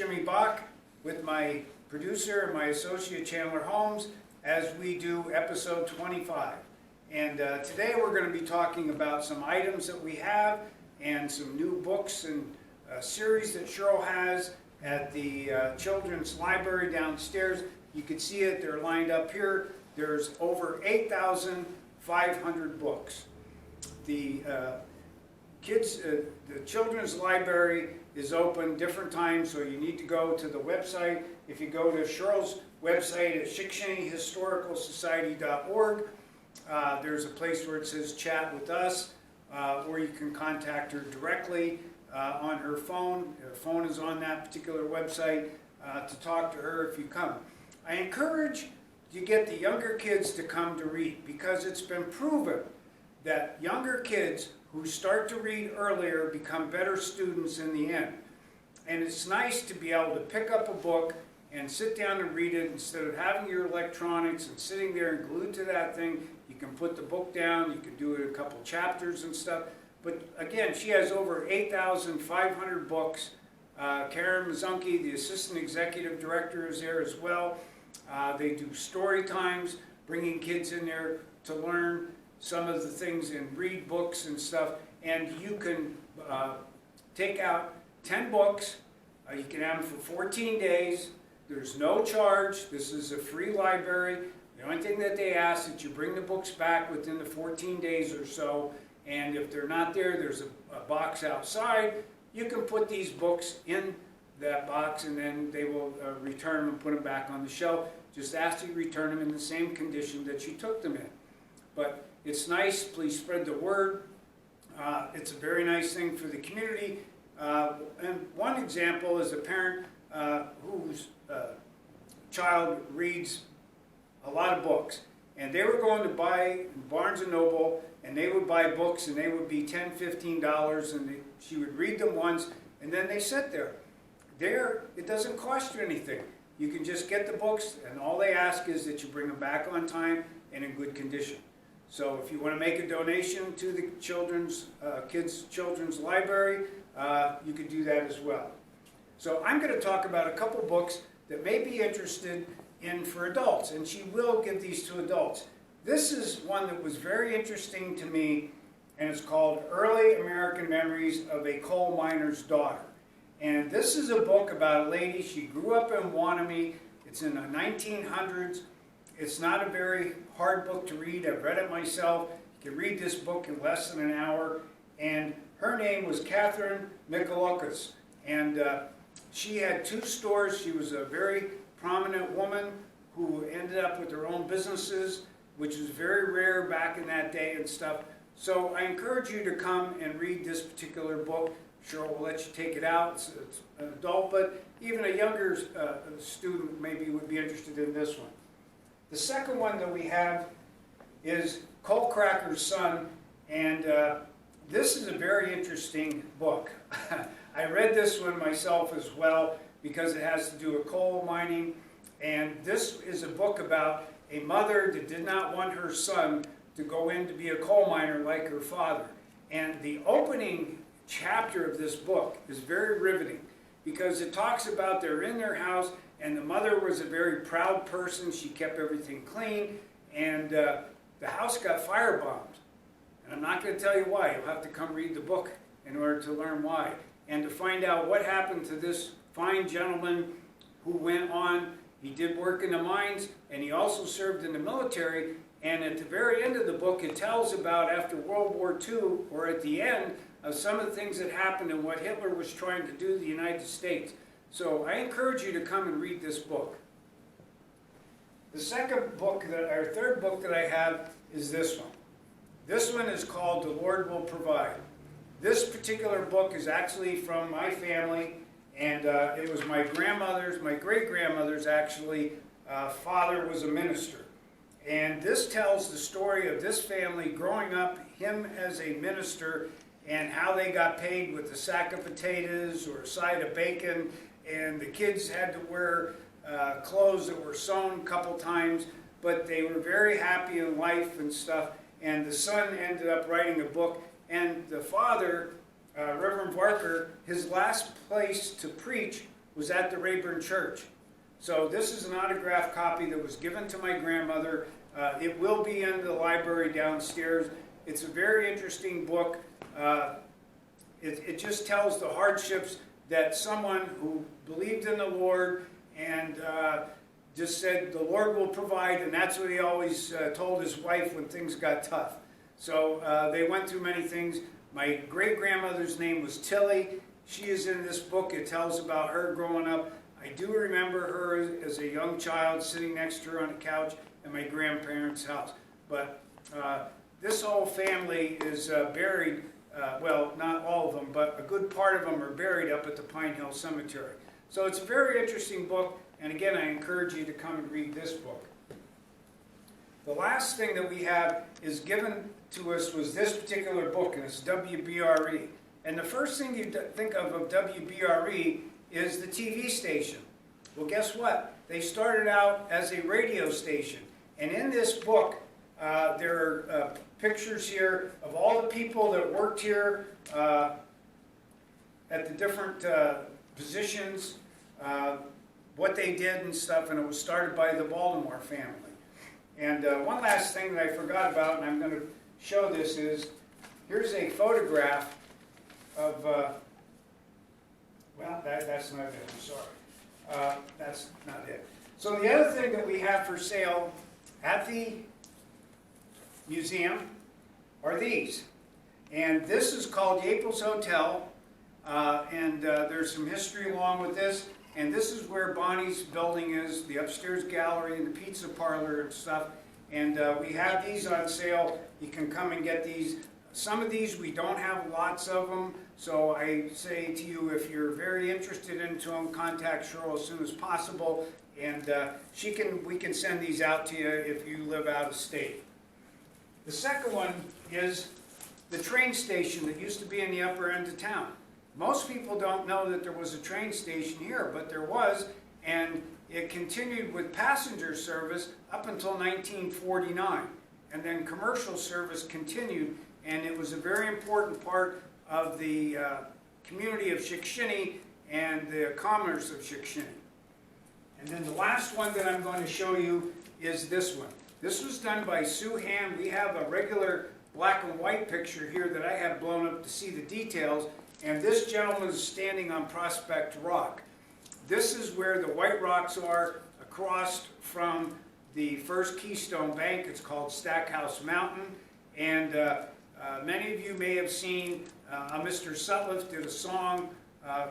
Jimmy Bach with my producer and my associate Chandler Holmes as we do episode 25. And today we're going to be talking about some items that we have and some new books and series that Cheryl has at the children's library downstairs. You can see it, they're lined up here. There's over 8,500 books. The children's library is open different times, so you need to go to the website. If you go to Cheryl's website at ShickshinnyHistoricalSociety.org, there's a place where it says chat with us, or you can contact her directly on her phone. Her phone is on that particular website to talk to her if you come. I encourage you get the younger kids to come to read, because it's been proven that younger kids who start to read earlier become better students in the end. And it's nice to be able to pick up a book and sit down and read it instead of having your electronics and sitting there and glued to that thing. You can put the book down, you can do it a couple chapters and stuff. But again, she has over 8,500 books. Karen Mazunke, the assistant executive director, is there as well. They do story times, bringing kids in there to learn some of the things and read books and stuff. And you can take out 10 books. You can have them for 14 days. There's no charge. This is a free library. The only thing that they ask is that you bring the books back within the 14 days or so. And if they're not there, there's a box outside. You can put these books in that box, and then they will return them and put them back on the shelf. Just ask you to return them in the same condition that you took them in. But it's nice. Please spread the word. It's a very nice thing for the community. And one example is a parent whose child reads a lot of books. And they were going to buy Barnes & Noble, and they would buy books, and they would be $10, $15, and she would read them once, and then they sit there. There, it doesn't cost you anything. You can just get the books, and all they ask is that you bring them back on time and in good condition. So if you want to make a donation to the children's library, you could do that as well. So I'm going to talk about a couple books that may be interested in for adults, and she will give these to adults. This is one that was very interesting to me, and it's called Early American Memories of a Coal Miner's Daughter. And this is a book about a lady. She grew up in Wanami. It's in the 1900s. It's not a very hard book to read. I've read it myself. You can read this book in less than an hour. And her name was Catherine Mikalokis. And she had 2 stores. She was a very prominent woman who ended up with her own businesses, which was very rare back in that day and stuff. So I encourage you to come and read this particular book. Cheryl will let you take it out. It's an adult, but even a younger student maybe would be interested in this one. The second one that we have is Cole Cracker's Son, and this is a very interesting book. I read this one myself as well because it has to do with coal mining, and this is a book about a mother that did not want her son to go in to be a coal miner like her father. And the opening chapter of this book is very riveting because it talks about they're in their house, and the mother was a very proud person. She kept everything clean, and the house got firebombed. And I'm not going to tell you why. You'll have to come read the book in order to learn why. And to find out what happened to this fine gentleman who went on. He did work in the mines, and he also served in the military. And at the very end of the book, it tells about after World War II, or at the end, of some of the things that happened and what Hitler was trying to do to the United States. So I encourage you to come and read this book. The third book that I have is this one. This one is called The Lord Will Provide. This particular book is actually from my family, and it was my great-grandmother's actually, father was a minister. And this tells the story of this family growing up, him as a minister, and how they got paid with a sack of potatoes or a side of bacon, and the kids had to wear clothes that were sewn a couple times, but they were very happy in life and stuff. And the son ended up writing a book, and the father, Reverend Barker, his last place to preach was at the Rayburn Church. So this is an autographed copy that was given to my grandmother. It will be in the library downstairs. It's a very interesting book. It just tells the hardships that someone who believed in the Lord and just said the Lord will provide, and that's what he always told his wife when things got tough. So they went through many things. My great-grandmother's name was Tilly. She is in this book. It tells about her growing up. I do remember her as a young child sitting next to her on a couch at my grandparents' house. But this whole family is buried, well, not all of them, but a good part of them are buried up at the Pine Hill Cemetery. So it's a very interesting book, and again, I encourage you to come and read this book. The last thing that we have is given to us was this particular book, and it's WBRE. And the first thing you think of WBRE is the TV station. Well, guess what? They started out as a radio station. And in this book, there are pictures here of all the people that worked here at the different positions, what they did and stuff, and it was started by the Baltimore family. And one last thing that I forgot about, and I'm going to show this, is here's a photograph of, well, that's not it, I'm sorry. That's not it. So the other thing that we have for sale at the museum are these. And this is called Yaples Hotel, and there's some history along with this. And this is where Bonnie's building is, the upstairs gallery and the pizza parlor and stuff. And we have these on sale. You can come and get these. Some of these, we don't have lots of them. So I say to you, if you're very interested into them, contact Cheryl as soon as possible. And we can send these out to you if you live out of state. The second one is the train station that used to be in the upper end of town. Most people don't know that there was a train station here, but there was, and it continued with passenger service up until 1949. And then commercial service continued, and it was a very important part of the community of Shickshinny and the commerce of Shickshinny. And then the last one that I'm going to show you is this one. This was done by Sue Hand. We have a regular black and white picture here that I have blown up to see the details. And this gentleman is standing on Prospect Rock. This is where the White Rocks are across from the first Keystone Bank. It's called Stackhouse Mountain. And many of you may have seen Mr. Sutliff did a song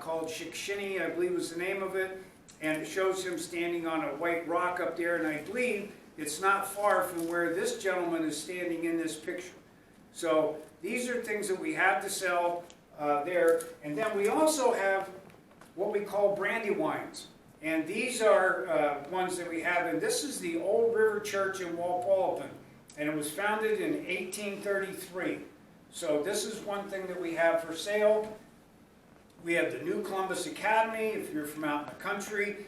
called Shickshinny, I believe was the name of it. And it shows him standing on a white rock up there. And I believe it's not far from where this gentleman is standing in this picture. So these are things that we have to sell there. And then we also have what we call brandy wines. And these are ones that we have. And this is the Old River Church in Walpolapin. And it was founded in 1833. So this is one thing that we have for sale. We have the New Columbus Academy, if you're from out in the country.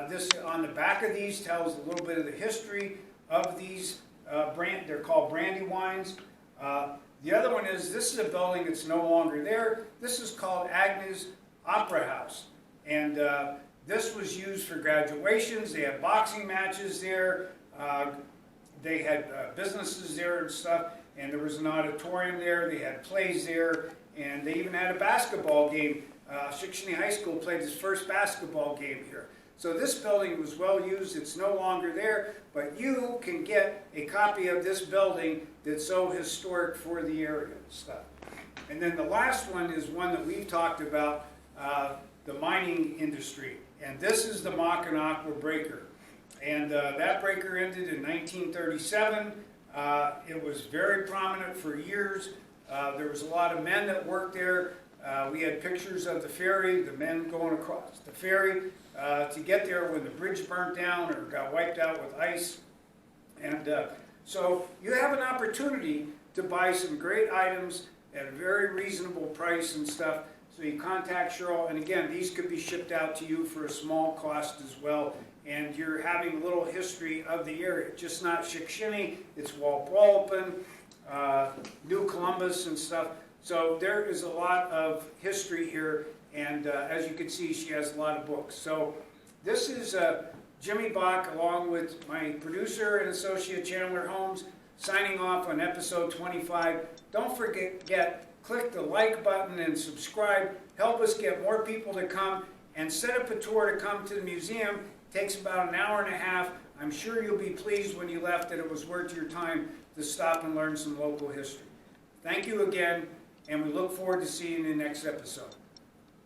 This on the back of these tells a little bit of the history of these they're called brandy wines. The other one is, this is a building that's no longer there. This is called Agnes Opera House. And this was used for graduations. They had boxing matches there. They had businesses there and stuff. And there was an auditorium there. They had plays there. And they even had a basketball game. Shickshinny High School played its first basketball game here. So this building was well used. It's no longer there, but you can get a copy of this building that's so historic for the area and stuff. And then the last one is one that we've talked about, the mining industry. And this is the Mackinac breaker. And that breaker ended in 1937. It was very prominent for years. There was a lot of men that worked there. We had pictures of the ferry, the men going across the ferry to get there when the bridge burnt down or got wiped out with ice. And so you have an opportunity to buy some great items at a very reasonable price and stuff. So you contact Cheryl, and again, these could be shipped out to you for a small cost as well. And you're having a little history of the area. Just not Shickshinny, it's Walpolapin, New Columbus and stuff. So there is a lot of history here, And as you can see, she has a lot of books. So this is Jimmy Bach, along with my producer and associate Chandler Holmes, signing off on episode 25. Don't forget, click the like button and subscribe. Help us get more people to come, and set up a tour to come to the museum. It takes about an hour and a half. I'm sure you'll be pleased when you left that it was worth your time to stop and learn some local history. Thank you again, and we look forward to seeing you in the next episode.